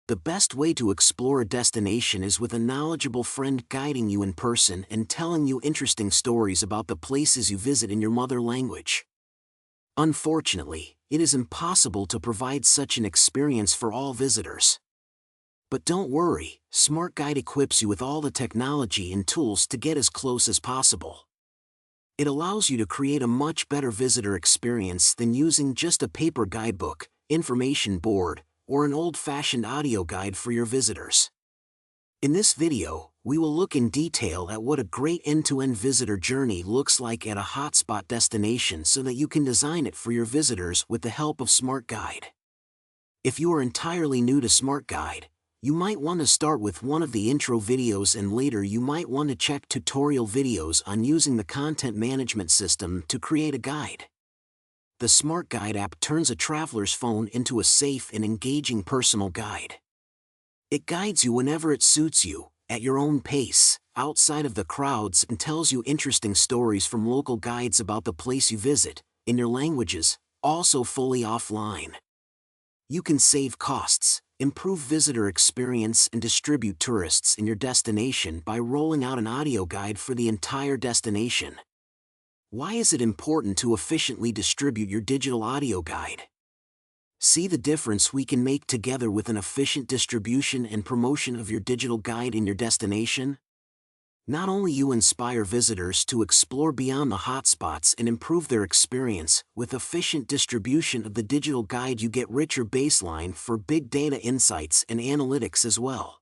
The best way to explore a destination is with a knowledgeable friend guiding you in person and telling you interesting stories about the places you visit in your mother language. Unfortunately, it is impossible to provide such an experience for all visitors. But don't worry, Smart Guide equips you with all the technology and tools to get as close as possible. It allows you to create a much better visitor experience than using just a paper guidebook, information board, or an old-fashioned audio guide for your visitors. In this video, we will look in detail at what a great end-to-end visitor journey looks like at a hotspot destination so that you can design it for your visitors with the help of Smart Guide. If you are entirely new to Smart Guide, you might want to start with one of the intro videos, and later you might want to check tutorial videos on using the content management system to create a guide. The Smart Guide app turns a traveler's phone into a safe and engaging personal guide. It guides you whenever it suits you, at your own pace, outside of the crowds, and tells you interesting stories from local guides about the place you visit, in your languages, also fully offline. You can save costs, improve visitor experience, and distribute tourists in your destination by rolling out an audio guide for the entire destination. Why is it important to efficiently distribute your digital audio guide? See the difference we can make together with an efficient distribution and promotion of your digital guide in your destination. Not only you inspire visitors to explore beyond the hotspots and improve their experience, with efficient distribution of the digital guide you get richer baseline for big data insights and analytics as well.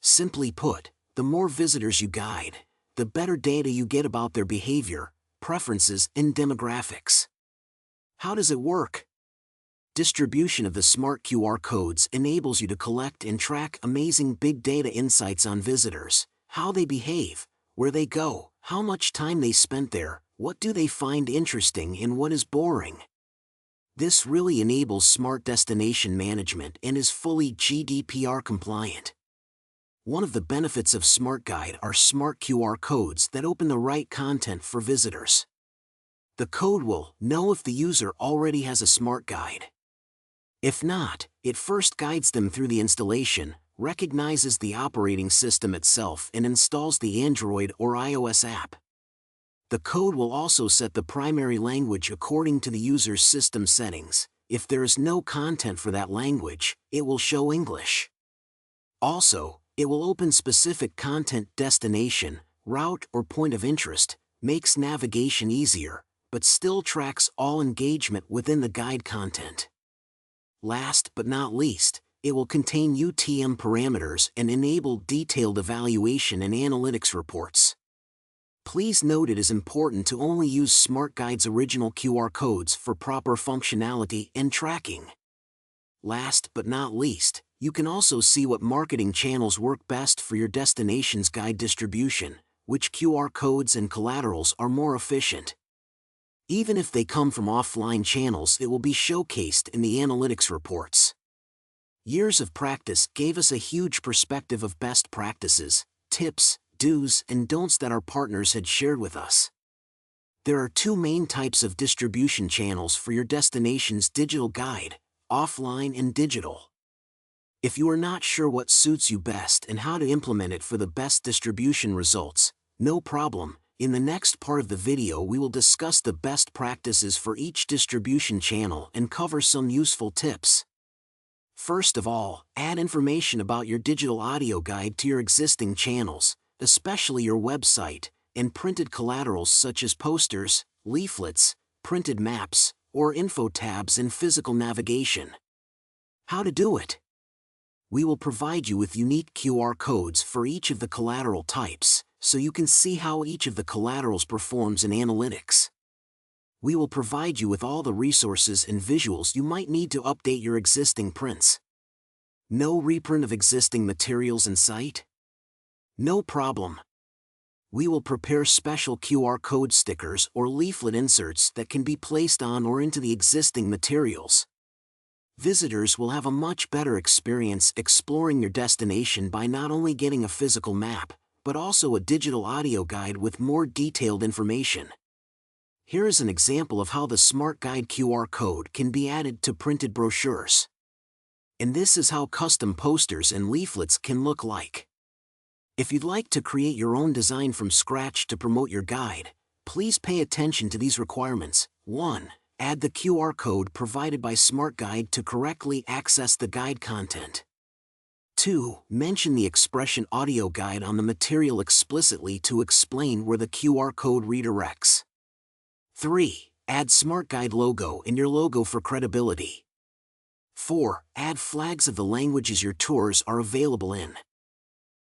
Simply put, the more visitors you guide, the better data you get about their behavior, preferences, and demographics. How does it work? Distribution of the smart QR codes enables you to collect and track amazing big data insights on visitors, how they behave, where they go, how much time they spent there, what do they find interesting and what is boring. This really enables smart destination management and is fully GDPR compliant. One of the benefits of Smart Guide are smart QR codes that open the right content for visitors. The code will know if the user already has a Smart Guide. If not, it first guides them through the installation, recognizes the operating system itself, and installs the Android or iOS app. The code will also set the primary language according to the user's system settings. If there is no content for that language, it will show English. Also, it will open specific content, destination, route, or point of interest, makes navigation easier, but still tracks all engagement within the guide content. Last but not least, it will contain UTM parameters and enable detailed evaluation and analytics reports. Please note it is important to only use Smart Guide's original QR codes for proper functionality and tracking. Last but not least, you can also see what marketing channels work best for your destination's guide distribution, which QR codes and collaterals are more efficient. Even if they come from offline channels, it will be showcased in the analytics reports. Years of practice gave us a huge perspective of best practices, tips, do's, and don'ts that our partners had shared with us. There are two main types of distribution channels for your destination's digital guide: offline and digital. If you are not sure what suits you best and how to implement it for the best distribution results, no problem. In the next part of the video we will discuss the best practices for each distribution channel and cover some useful tips. First of all, add information about your digital audio guide to your existing channels, especially your website, and printed collaterals such as posters, leaflets, printed maps, or info tabs in physical navigation. How to do it? We will provide you with unique QR codes for each of the collateral types, so you can see how each of the collaterals performs in analytics. We will provide you with all the resources and visuals you might need to update your existing prints. No reprint of existing materials in sight? No problem. We will prepare special QR code stickers or leaflet inserts that can be placed on or into the existing materials. Visitors will have a much better experience exploring your destination by not only getting a physical map, but also a digital audio guide with more detailed information. Here is an example of how the Smart Guide QR code can be added to printed brochures. And this is how custom posters and leaflets can look like. If you'd like to create your own design from scratch to promote your guide, please pay attention to these requirements. 1. Add the QR code provided by Smart Guide to correctly access the guide content. 2. Mention the expression audio guide on the material explicitly to explain where the QR code redirects. 3. Add Smart Guide logo in your logo for credibility. 4. Add flags of the languages your tours are available in.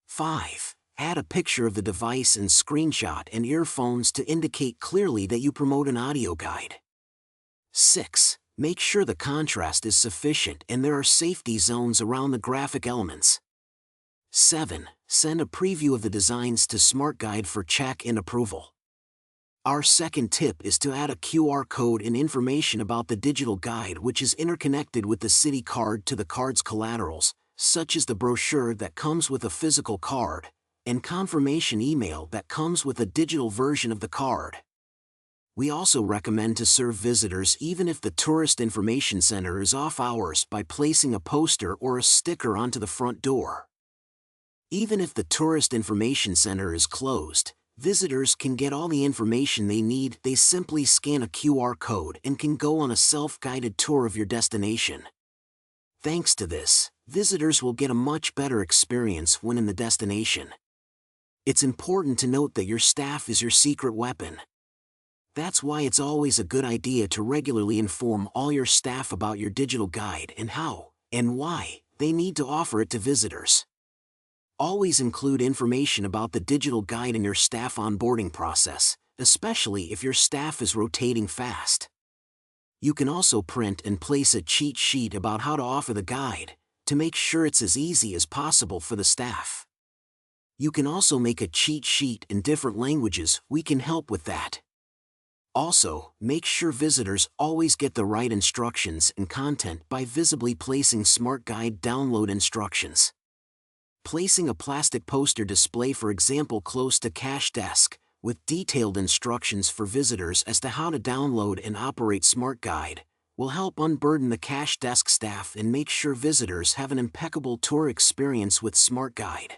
5. Add a picture of the device and screenshot and earphones to indicate clearly that you promote an audio guide. 6. Make sure the contrast is sufficient and there are safety zones around the graphic elements. 7. Send a preview of the designs to Smart Guide for check and approval. Our second tip is to add a QR code and information about the digital guide, which is interconnected with the city card to the card's collaterals, such as the brochure that comes with a physical card, and confirmation email that comes with a digital version of the card. We also recommend to serve visitors even if the Tourist Information Center is off hours by placing a poster or a sticker onto the front door. Even if the Tourist Information Center is closed, visitors can get all the information they need. They simply scan a QR code and can go on a self-guided tour of your destination. Thanks to this, visitors will get a much better experience when in the destination. It's important to note that your staff is your secret weapon. That's why it's always a good idea to regularly inform all your staff about your digital guide and how, and why, they need to offer it to visitors. Always include information about the digital guide in your staff onboarding process, especially if your staff is rotating fast. You can also print and place a cheat sheet about how to offer the guide, to make sure it's as easy as possible for the staff. You can also make a cheat sheet in different languages. We can help with that. Also, make sure visitors always get the right instructions and content by visibly placing Smart Guide download instructions. Placing a plastic poster display, for example, close to cash desk, with detailed instructions for visitors as to how to download and operate Smart Guide, will help unburden the cash desk staff and make sure visitors have an impeccable tour experience with Smart Guide.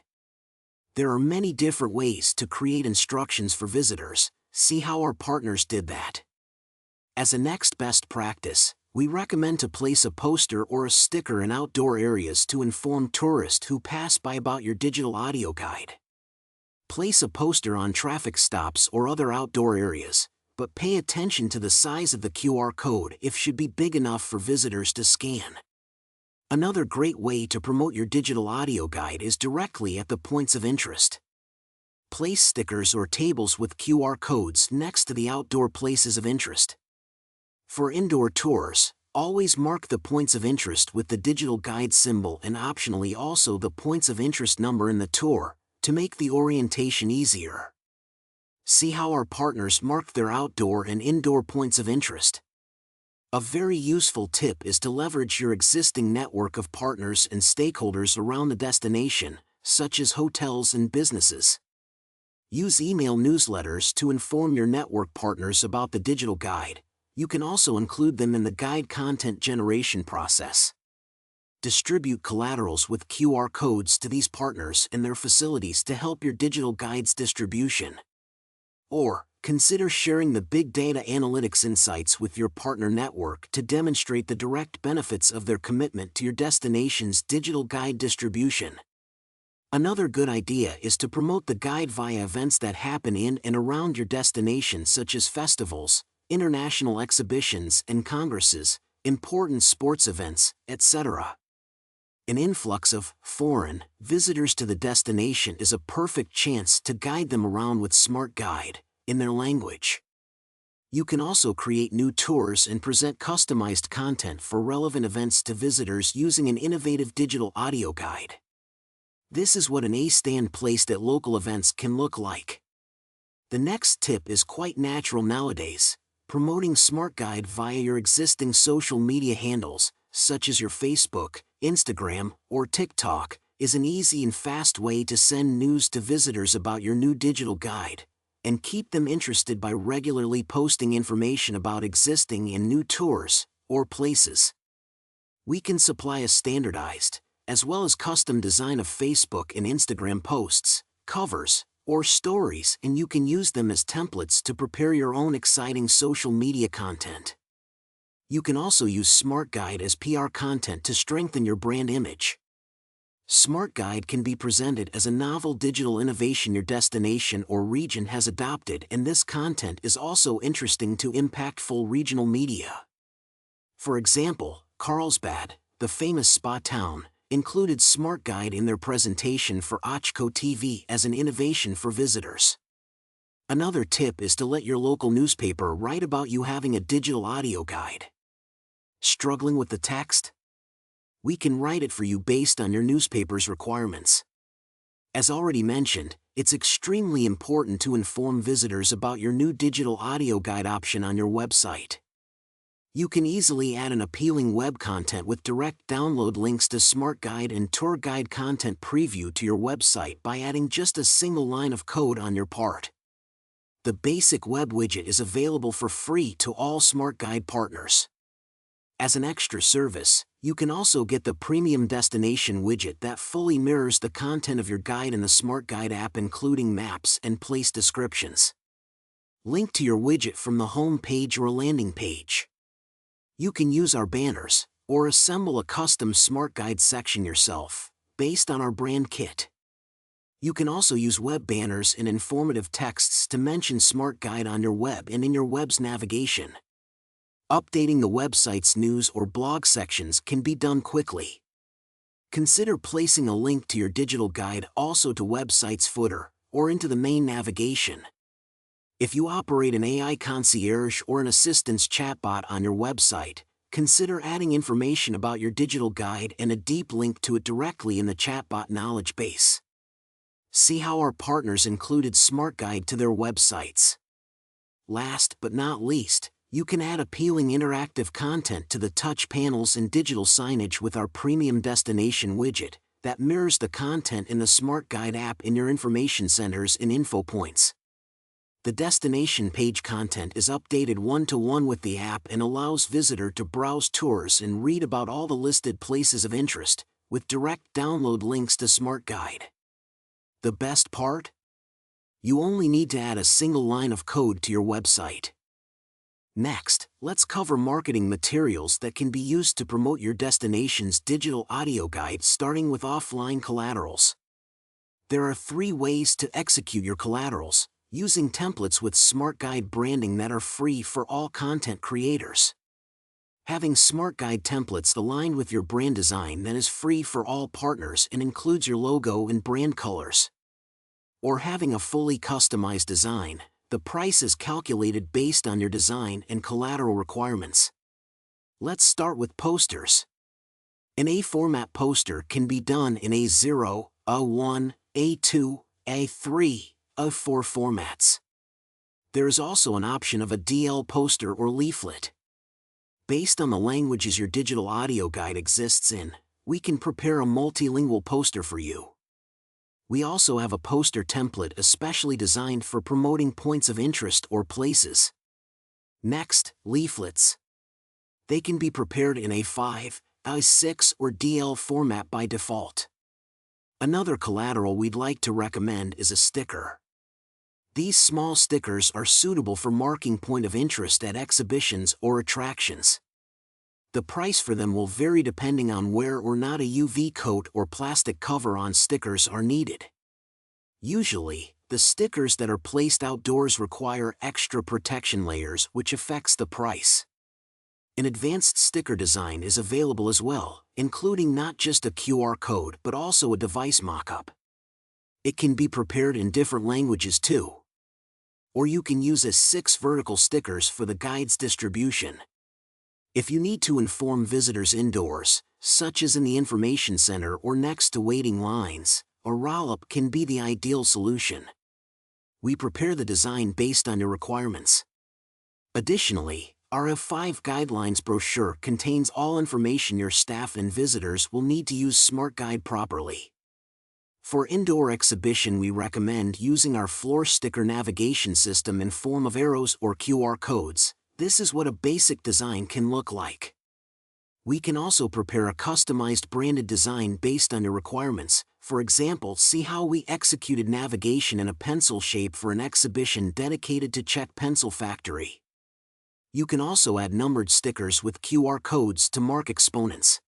There are many different ways to create instructions for visitors. See how our partners did that. As a next best practice, we recommend to place a poster or a sticker in outdoor areas to inform tourists who pass by about your digital audio guide. Place a poster on traffic stops or other outdoor areas, but pay attention to the size of the QR code. It should be big enough for visitors to scan. Another great way to promote your digital audio guide is directly at the points of interest. Place stickers or tables with QR codes next to the outdoor places of interest. For indoor tours, always mark the points of interest with the digital guide symbol and optionally also the points of interest number in the tour, to make the orientation easier. See how our partners marked their outdoor and indoor points of interest. A very useful tip is to leverage your existing network of partners and stakeholders around the destination, such as hotels and businesses. Use email newsletters to inform your network partners about the digital guide. You can also include them in the guide content generation process. Distribute collaterals with QR codes to these partners and their facilities to help your digital guide's distribution. Or, consider sharing the big data analytics insights with your partner network to demonstrate the direct benefits of their commitment to your destination's digital guide distribution. Another good idea is to promote the guide via events that happen in and around your destination, such as festivals, international exhibitions and congresses, important sports events, etc. An influx of foreign visitors to the destination is a perfect chance to guide them around with Smart Guide in their language. You can also create new tours and present customized content for relevant events to visitors using an innovative digital audio guide. This is what an A-stand placed at local events can look like. The next tip is quite natural nowadays. Promoting Smart Guide via your existing social media handles, such as your Facebook, Instagram, or TikTok, is an easy and fast way to send news to visitors about your new digital guide, and keep them interested by regularly posting information about existing and new tours or places. We can supply a standardized, as well as custom design of Facebook and Instagram posts, covers, or stories, and you can use them as templates to prepare your own exciting social media content. You can also use Smart Guide as PR content to strengthen your brand image. Smart Guide can be presented as a novel digital innovation your destination or region has adopted, and this content is also interesting to impactful regional media. For example, Carlsbad, the famous spa town, included Smart Guide in their presentation for Ochko TV as an innovation for visitors. Another tip is to let your local newspaper write about you having a digital audio guide. Struggling with the text? We can write it for you based on your newspaper's requirements. As already mentioned, it's extremely important to inform visitors about your new digital audio guide option on your website. You can easily add an appealing web content with direct download links to Smart Guide and Tour Guide content preview to your website by adding just a single line of code on your part. The basic web widget is available for free to all Smart Guide partners. As an extra service, you can also get the premium destination widget that fully mirrors the content of your guide in the Smart Guide app, including maps and place descriptions. Link to your widget from the home page or landing page. You can use our banners, or assemble a custom Smart Guide section yourself, based on our brand kit. You can also use web banners and informative texts to mention Smart Guide on your web and in your web's navigation. Updating the website's news or blog sections can be done quickly. Consider placing a link to your digital guide also to website's footer, or into the main navigation. If you operate an AI concierge or an assistance chatbot on your website, consider adding information about your digital guide and a deep link to it directly in the chatbot knowledge base. See how our partners included Smart Guide to their websites. Last but not least, you can add appealing interactive content to the touch panels and digital signage with our premium destination widget that mirrors the content in the Smart Guide app in your information centers and info points. The destination page content is updated one-to-one with the app and allows visitor to browse tours and read about all the listed places of interest, with direct download links to Smart Guide. The best part? You only need to add a single line of code to your website. Next, let's cover marketing materials that can be used to promote your destination's digital audio guide, starting with offline collaterals. There are 3 ways to execute your collaterals, using templates with Smart Guide branding that are free for all content creators. Having Smart Guide templates aligned with your brand design that is free for all partners and includes your logo and brand colors. Or having a fully customized design, the price is calculated based on your design and collateral requirements. Let's start with posters. An A-format poster can be done in A0, A1, A2, A3, A4 formats. There is also an option of a DL poster or leaflet. Based on the languages your digital audio guide exists in, we can prepare a multilingual poster for you. We also have a poster template especially designed for promoting points of interest or places. Next, leaflets. They can be prepared in A5, A6 or DL format by default. Another collateral we'd like to recommend is a sticker. These small stickers are suitable for marking point of interest at exhibitions or attractions. The price for them will vary depending on where or not a UV coat or plastic cover on stickers are needed. Usually, the stickers that are placed outdoors require extra protection layers, which affects the price. An advanced sticker design is available as well, including not just a QR code but also a device mockup. It can be prepared in different languages too. Or you can use A6 vertical stickers for the guide's distribution. If you need to inform visitors indoors, such as in the information center or next to waiting lines, a roll-up can be the ideal solution. We prepare the design based on your requirements. Additionally, our F5 Guidelines brochure contains all information your staff and visitors will need to use Smart Guide properly. For indoor exhibition, we recommend using our floor sticker navigation system in form of arrows or QR codes. This is what a basic design can look like. We can also prepare a customized branded design based on your requirements. For example, see how we executed navigation in a pencil shape for an exhibition dedicated to Czech Pencil Factory. You can also add numbered stickers with QR codes to mark exponents.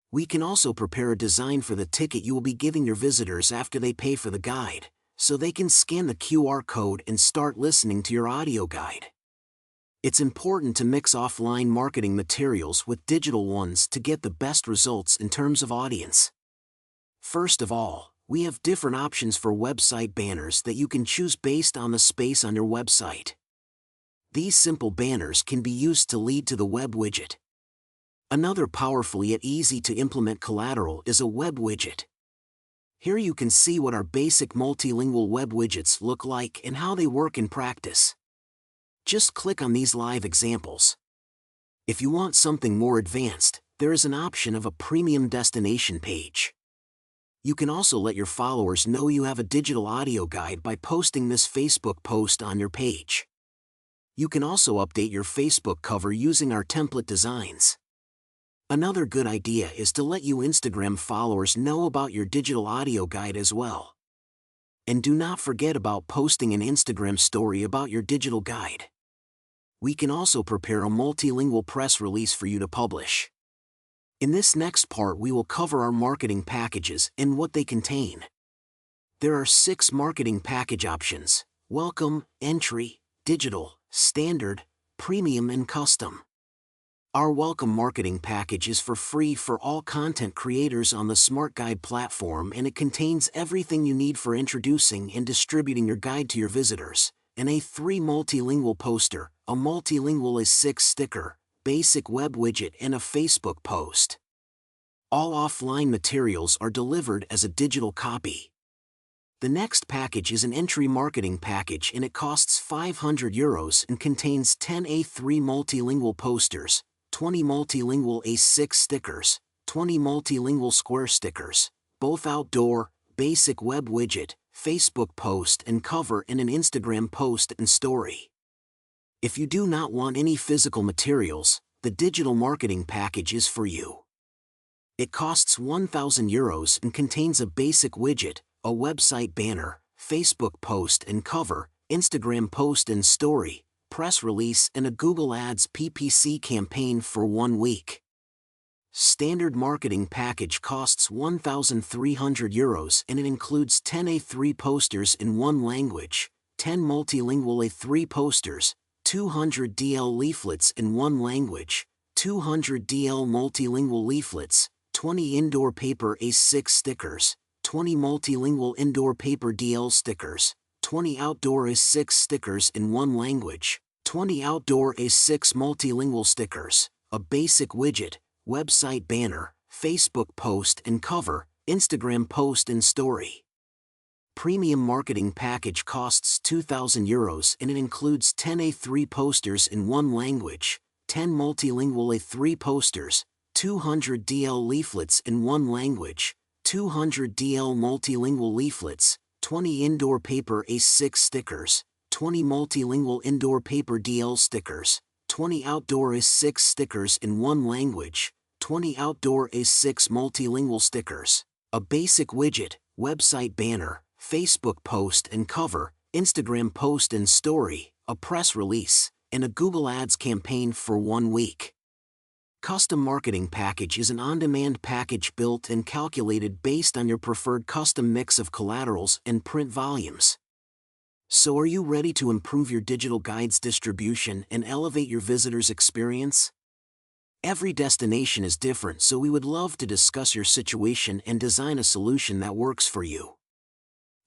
We can also prepare a design for the ticket you will be giving your visitors after they pay for the guide, so they can scan the QR code and start listening to your audio guide. It's important to mix offline marketing materials with digital ones to get the best results in terms of audience. First of all, we have different options for website banners that you can choose based on the space on your website. These simple banners can be used to lead to the web widget. Another powerful yet easy to implement collateral is a web widget. Here you can see what our basic multilingual web widgets look like and how they work in practice. Just click on these live examples. If you want something more advanced, there is an option of a premium destination page. You can also let your followers know you have a digital audio guide by posting this Facebook post on your page. You can also update your Facebook cover using our template designs. Another good idea is to let your Instagram followers know about your digital audio guide as well. And do not forget about posting an Instagram story about your digital guide. We can also prepare a multilingual press release for you to publish. In this next part we will cover our marketing packages and what they contain. There are 6 marketing package options: Welcome, Entry, Digital, Standard, Premium and Custom. Our Welcome marketing package is for free for all content creators on the Smart Guide platform, and it contains everything you need for introducing and distributing your guide to your visitors: an A3 multilingual poster, a multilingual A6 sticker, basic web widget and a Facebook post. All offline materials are delivered as a digital copy. The next package is an entry marketing package, and it costs €500 and contains 10 A3 multilingual posters, 20 multilingual A6 stickers, 20 multilingual square stickers, both outdoor, basic web widget, Facebook post and cover, and an Instagram post and story. If you do not want any physical materials, the digital marketing package is for you. It costs €1,000 and contains a basic widget, a website banner, Facebook post and cover, Instagram post and story, press release and a Google Ads PPC campaign for 1 week. Standard marketing package costs €1,300 and it includes 10 A3 posters in 1 language, 10 multilingual A3 posters, 200 DL leaflets in 1 language, 200 DL multilingual leaflets, 20 indoor paper A6 stickers, 20 multilingual indoor paper DL stickers, 20 outdoor A6 stickers in 1 language, 20 outdoor A6 multilingual stickers, a basic widget, website banner, Facebook post and cover, Instagram post and story. Premium marketing package costs €2,000 and it includes 10 A3 posters in 1 language, 10 multilingual A3 posters, 200 DL leaflets in 1 language, 200 DL multilingual leaflets, 20 indoor paper A6 stickers, 20 multilingual indoor paper DL stickers, 20 outdoor A6 stickers in 1 language, 20 outdoor A6 multilingual stickers, a basic widget, website banner, Facebook post and cover, Instagram post and story, a press release, and a Google Ads campaign for 1 week. Custom marketing package is an on-demand package built and calculated based on your preferred custom mix of collaterals and print volumes. So are you ready to improve your digital guides distribution and elevate your visitors' experience? Every destination is different, so we would love to discuss your situation and design a solution that works for you.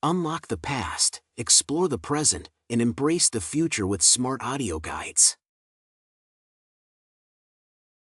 Unlock the past, explore the present, and embrace the future with smart audio guides.